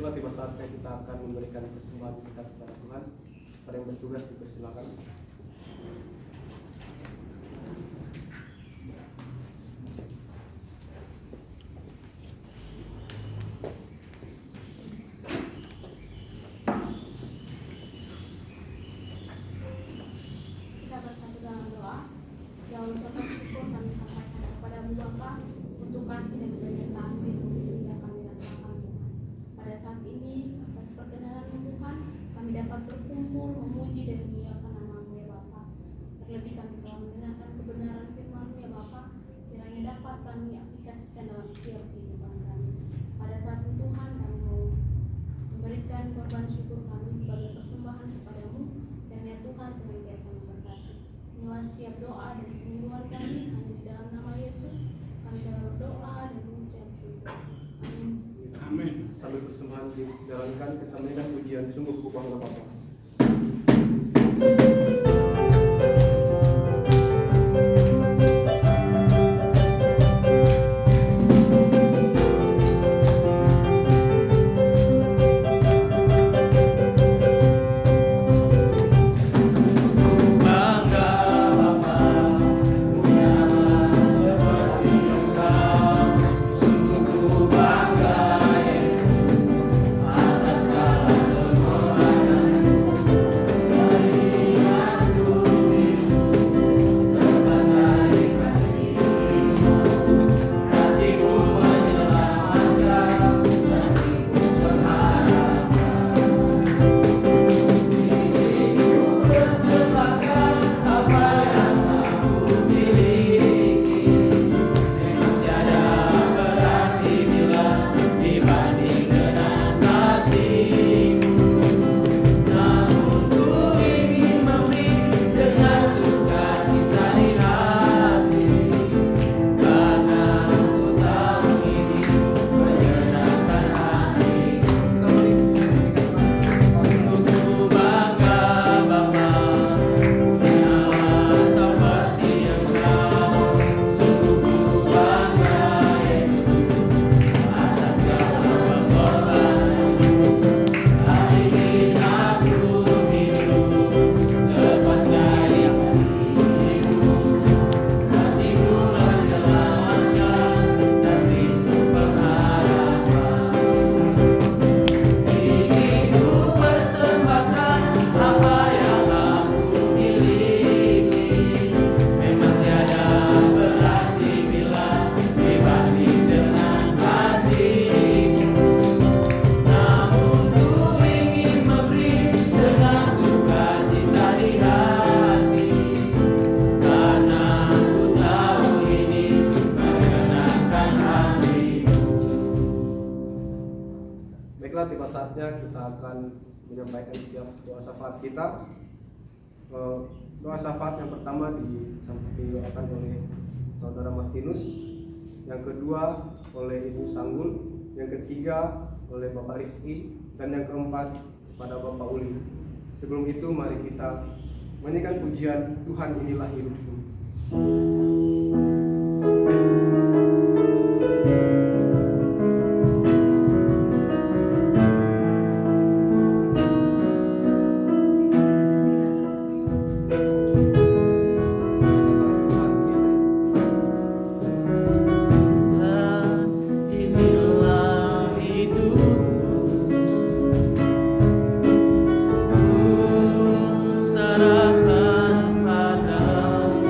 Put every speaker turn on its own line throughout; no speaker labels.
Baiklah, tiba saatnya kita akan memberikan persembahan kita kepada Tuhan. Para yang bertugas dipersilakan.
Kita bersatu dalam doa. Segala ucapan syukur kami sampaikan kepada-Mu Bapa untuk kasih dan penyertaan-Mu yang begitu kami rasakan Tuhan. Pada saat ini atas perkenanan Tuhan kami dapat berkumpul memuji dan memuliakan nama-Mu ya Bapa. Terlebih kami telah mendengarkan kebenaran firman-Mu ya Bapa, kiranya dapat kami aplikasikan dalam setiap kehidupan kami. Pada saat itu Tuhan kami mau memberikan korban syukur kami sebagai persembahan kepada-Mu, dan ya Tuhan senantiasa memberkati. Inilah setiap doa dan penyembuhan kami hanya di dalam nama Yesus. Kami dalam berdoa dan mengucap syukur. Amin.
Amin. Sambil persembahan dijalankan, kita mendengar pujian sungguh kubangga Bapa. Baiklah, tiba saatnya kita akan menyampaikan setiap doa syafaat kita. Doa syafaat yang pertama disampaikan oleh Saudara Martinus, yang kedua oleh Ibu Sanggul, yang ketiga oleh Bapak Rizky, dan yang keempat kepada Bapak Uli. Sebelum itu mari kita menyanyikan pujian Tuhan Inilah Hidupku.
Serahkan padamu.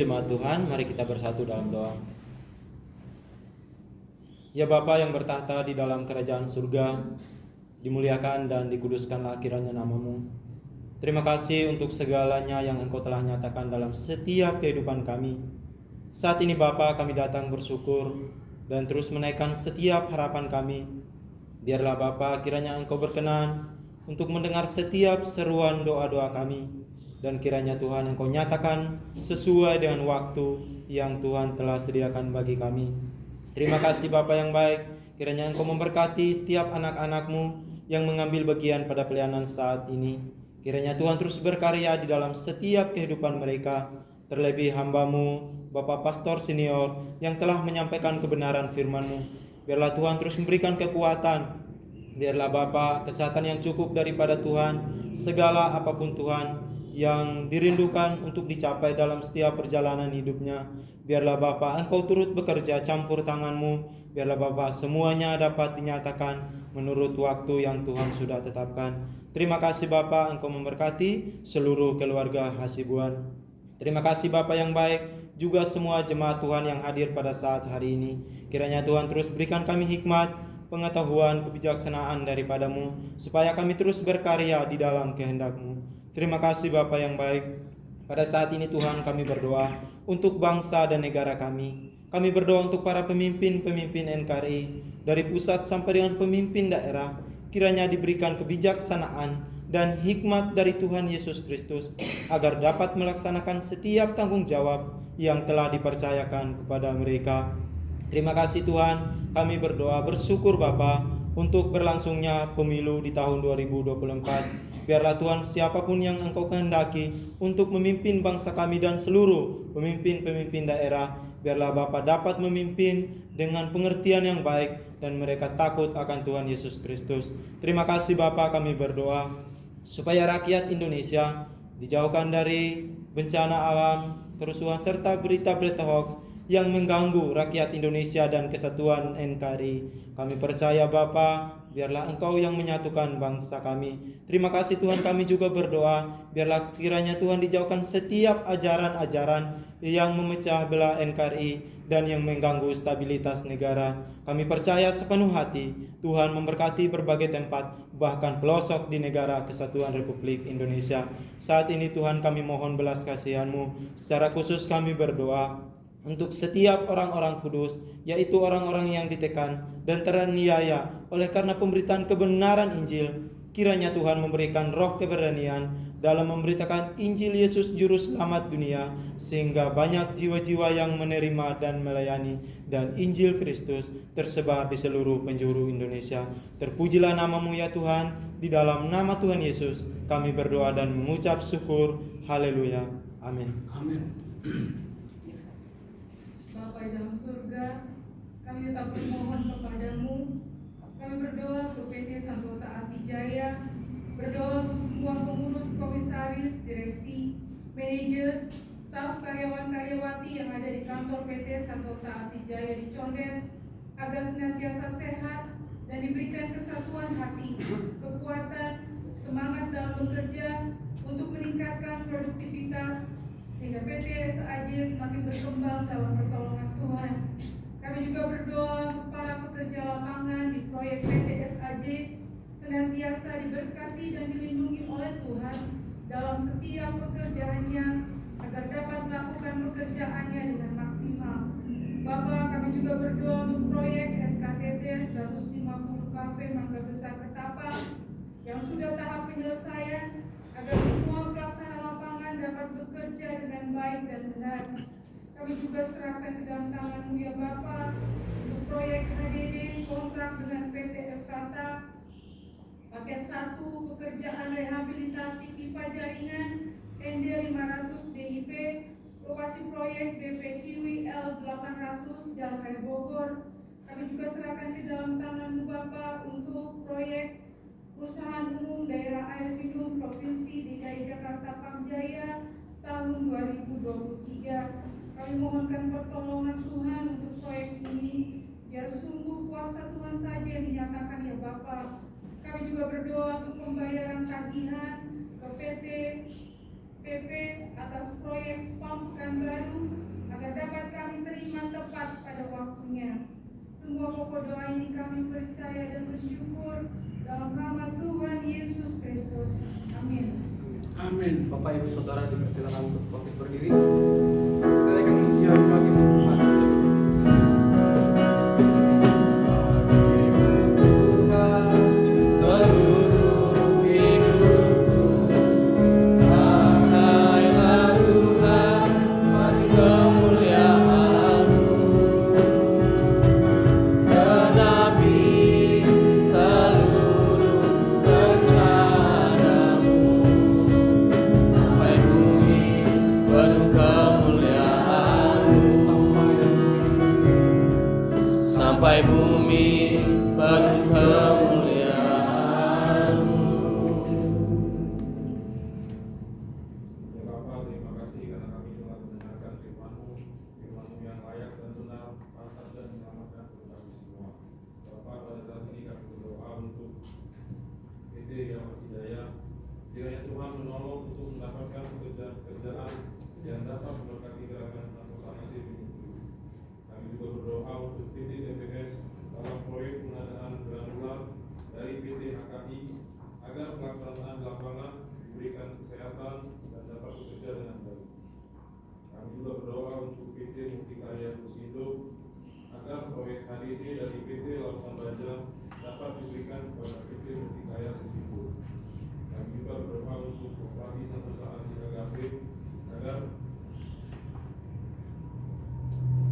jemaat Tuhan, mari kita bersatu dalam doa. Ya Bapa yang bertahta di dalam kerajaan surga, dimuliakan dan dikuduskanlah kiranya nama-Mu. Terima kasih untuk segalanya yang Engkau telah nyatakan dalam setiap kehidupan kami. Saat ini Bapa, kami datang bersyukur dan terus menaikkan setiap harapan kami. Biarlah Bapa kiranya Engkau berkenan untuk mendengar setiap seruan doa-doa kami, dan kiranya Tuhan Engkau nyatakan sesuai dengan waktu yang Tuhan telah sediakan bagi kami. Terima kasih Bapa yang baik, kiranya Engkau memberkati setiap anak-anak-Mu yang mengambil bagian pada pelayanan saat ini. Kiranya Tuhan terus berkarya di dalam setiap kehidupan mereka, terlebih hamba-Mu, Bapak Pastor Senior yang telah menyampaikan kebenaran firman-Mu. Biarlah Tuhan terus memberikan kekuatan. Biarlah Bapa kesehatan yang cukup daripada Tuhan. Segala apapun Tuhan yang dirindukan untuk dicapai dalam setiap perjalanan hidupnya, biarlah Bapa Engkau turut bekerja campur tangan-Mu. Biarlah Bapa semuanya dapat dinyatakan menurut waktu yang Tuhan sudah tetapkan. Terima kasih Bapa, Engkau memberkati seluruh keluarga Hasibuan. Terima kasih Bapa yang baik, juga semua jemaat Tuhan yang hadir pada saat hari ini. Kiranya Tuhan terus berikan kami hikmat, pengetahuan, kebijaksanaan daripada-Mu, supaya kami terus berkarya di dalam kehendak-Mu. Terima kasih Bapa yang baik. Pada saat ini Tuhan kami berdoa untuk bangsa dan negara kami. Kami berdoa untuk para pemimpin-pemimpin NKRI, dari pusat sampai dengan pemimpin daerah. Kiranya diberikan kebijaksanaan dan hikmat dari Tuhan Yesus Kristus, agar dapat melaksanakan setiap tanggung jawab yang telah dipercayakan kepada mereka. Terima kasih Tuhan, kami berdoa bersyukur Bapa untuk berlangsungnya pemilu di tahun 2024. Biarlah Tuhan siapapun yang Engkau kehendaki untuk memimpin bangsa kami dan seluruh pemimpin-pemimpin daerah, biarlah Bapa dapat memimpin dengan pengertian yang baik dan mereka takut akan Tuhan Yesus Kristus. Terima kasih Bapa, kami berdoa supaya rakyat Indonesia dijauhkan dari bencana alam, kerusuhan serta berita-berita hoax yang mengganggu rakyat Indonesia dan kesatuan NKRI. Kami percaya Bapa, biarlah Engkau yang menyatukan bangsa kami. Terima kasih Tuhan, kami juga berdoa biarlah kiranya Tuhan dijauhkan setiap ajaran-ajaran yang memecah belah NKRI dan yang mengganggu stabilitas negara. Kami percaya sepenuh hati Tuhan memberkati berbagai tempat, bahkan pelosok di negara Kesatuan Republik Indonesia. Saat ini Tuhan kami mohon belas kasihan-Mu. Secara khusus kami berdoa untuk setiap orang-orang kudus, yaitu orang-orang yang ditekan dan teraniaya oleh karena pemberitaan kebenaran Injil. Kiranya Tuhan memberikan roh keberanian dalam memberitakan Injil Yesus Juru Selamat dunia, sehingga banyak jiwa-jiwa yang menerima dan melayani, dan Injil Kristus tersebar di seluruh penjuru Indonesia. Terpujilah nama-Mu ya Tuhan. Di dalam nama Tuhan Yesus kami berdoa dan mengucap syukur. Haleluya. Amin.
Amin. Bapa dalam surga, kami tetap bermohon kepadamu. Kami berdoa untuk PT Santosa Asijaya, berdoa untuk semua pengurus, komisaris, direksi, manajer, staf, karyawan-karyawati yang ada di kantor PT Santosa Asijaya di Condet, agar senantiasa sehat dan diberikan kesatuan hati, kekuatan, semangat dalam bekerja untuk meningkatkan produktivitas, sehingga PT SAJ semakin berkembang dalam pertolongan Tuhan. Kami juga berdoa untuk para pekerja lapangan di proyek PT SAJ senantiasa diberkati dan dilindungi oleh Tuhan dalam setiap pekerjaannya, agar dapat melakukan pekerjaannya dengan maksimal. Bapak, kami juga berdoa untuk proyek SKTT 150 Kafe Mangga Besar Ketapang yang sudah tahap penyelesaian, agar semua pelaksana lapangan dapat bekerja dengan baik dan benar. Kami juga serahkan ke dalam tangan-Mu ya Bapa untuk proyek HDD kontrak dengan PT Efrata paket 1 pekerjaan rehabilitasi pipa jaringan ND 500 DIP lokasi proyek BP Kiwi L800 Jalan Raya Bogor. Kami juga serahkan ke dalam tangan-Mu Bapa untuk proyek Perusahaan Umum Daerah Air Minum Provinsi DKI Jakarta Pamjaya tahun 2023. Kami mohonkan pertolongan Tuhan untuk proyek ini, biar sungguh kuasa Tuhan saja yang dinyatakan ya Bapa. Kami juga berdoa untuk pembayaran tagihan ke PT PP atas proyek PAM Pekanbaru agar dapat kami terima tepat pada waktunya. Semua pokok doa ini kami percaya dan bersyukur dalam nama Tuhan Yesus Kristus. Amin.
Amin.
Bapak Ibu Saudara dipersilakan untuk bangkit berdiri. Kita akan ujian bagi Tuhan.
Seluruh hidupku pakailah Tuhan, bagi kemuliaan-Mu. Genapi seluruh rencana-Mu, sampai bumi penuh kemuliaan-Mu. Sampai bumi penuh kemuliaan-Mu.
Ya Bapa, terima kasih karena kami telah mendengarkan firman-Mu, firman-Mu yang layak dan benar, pantas dan menyelamatkan untuk kami semua. Bapa, pada saat ini kami berdoa untuk PT Yamasi Jaya, kiranya Tuhan menolong untuk mendapatkan pekerjaan yang dapat memberkati gerakan Santosa Asih ini sendiri. Kami juga berdoa untuk PT TPS dalam proyek pengadaan granular dari PT HKI agar pelaksanaan lapangan diberikan kesehatan dan dapat bekerja dengan baik. Kami juga berdoa untuk PT Multikarya Kusindo agar proyek HDD dari PT Lautan Baja dapat diberikan kepada PT Multikarya Kusindo. Kami juga berdoa untuk Koperasi Santosa Asih Agape agar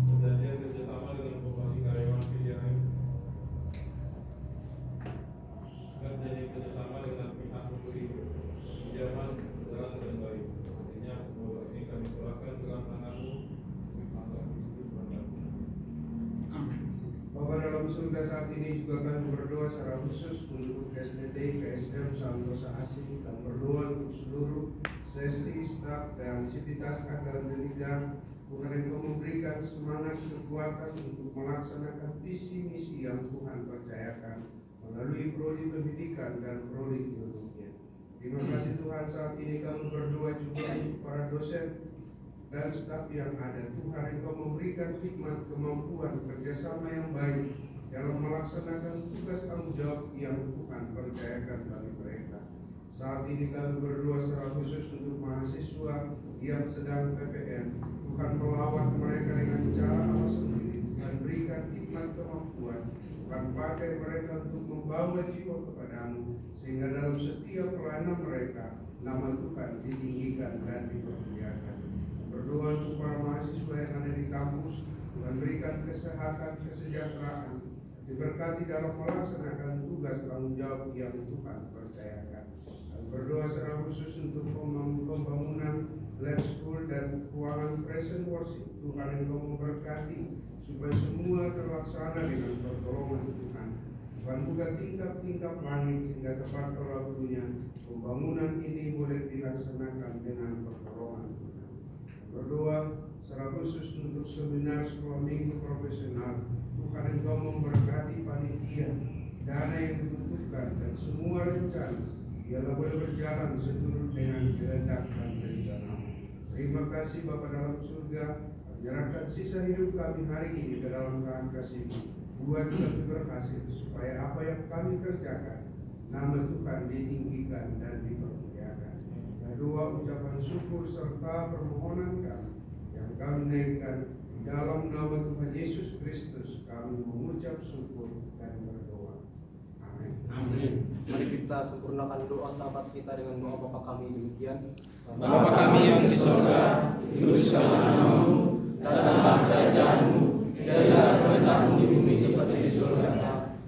perjanjian kerjasama dengan Koperasi Karyawan PDAM agar perjanjian kerjasama dengan pihak pemberi pinjaman berjalan dengan baik. Artinya semua ini kami serahkan ke dalam tangan-Mu. Maka Kristus berkati.
Amin.
Bapa dalam surga, saat ini juga kami berdoa secara khusus untuk SDT, KSM, Santosa Asih, dan berdoa untuk seluruh sesli, staf, dan sivitas agar bidang Tuhan Engkau memberikan semangat kekuatan untuk melaksanakan visi misi yang Tuhan percayakan melalui prodi pendidikan dan prodi ilmunya. Terima kasih Tuhan, saat ini kami berdoa juga untuk para dosen dan staf yang ada. Tuhan Engkau memberikan hikmat, kemampuan, kerjasama yang baik dalam melaksanakan tugas tanggung jawab yang Tuhan percayakan bagi mereka. Saat ini kami berdoa secara khusus untuk mahasiswa yang sedang PPN. Tuhan melawat mereka dengan cara Allah sendiri. Tuhan berikan hikmat, kemampuan. Tuhan pakai mereka untuk membawa jiwa kepadamu, sehingga dalam setiap pelayanan mereka nama Tuhan ditinggikan dan dipermuliakan. Berdoa untuk para mahasiswa yang ada di kampus, Tuhan berikan kesehatan, kesejahteraan, diberkati dalam melaksanakan tugas tanggung jawab yang Tuhan percayakan. Dan berdoa secara khusus untuk pembangunan lab school dan ruangan present worship. Tuhan Engkau memberkati supaya semua terlaksana dengan pertolongan Tuhan. Tuhan buka tingkap-tingkap langit sehingga tepat waktunya pembangunan ini boleh dilaksanakan dengan pertolongan Tuhan. Berdoa secara khusus untuk seminar sekolah minggu profesional. Tuhan Engkau memberkati panitia, dana yang dibutuhkan, dan semua rencana biarlah boleh berjalan seturut dengan kehendak dan rencana-Mu. Terima kasih Bapa dalam surga, menyerahkan sisa hidup kami hari ini ke dalam tangan kasih-Mu. Buat kami berhasil supaya apa yang kami kerjakan nama Tuhan ditinggikan dan dipermuliakan. Dan doa ucapan syukur serta permohonan kami yang kami naikkan di dalam nama Tuhan Yesus Kristus, kami mengucap syukur dan berdoa. Amin.
Amin.
Mari kita sempurnakan doa sahabat kita dengan doa Bapa kami demikian.
Bapa kami yang di surga, dikuduskanlah nama-Mu, datanglah kerajaan-Mu, jadilah kehendak-Mu di bumi seperti di surga.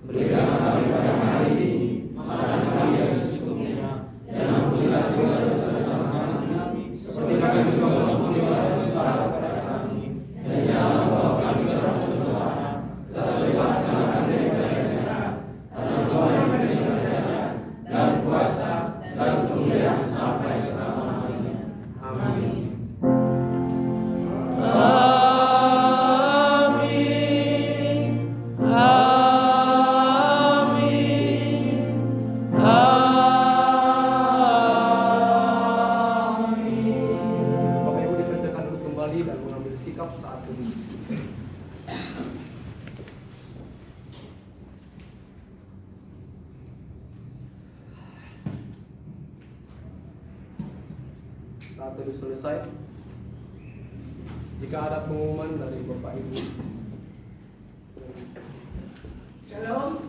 Berikanlah kami pada hari ini makanan kami yang secukupnya, dan ampunilah segala dosa-dosa kami, seperti kami juga mengampuni orang berdosa kepada kami. Dan janganlah membawa kami ke dalam pencobaan, tetapi bebaskanlah kami daripada yang jahat. Karena Engkau yang memberi kerajaan dan kuasa dan kemuliaan sampai selama-lamanya. Amin.
saat teduh selesai. Jika ada pengumuman dari Bapak Ibu.
Shalom.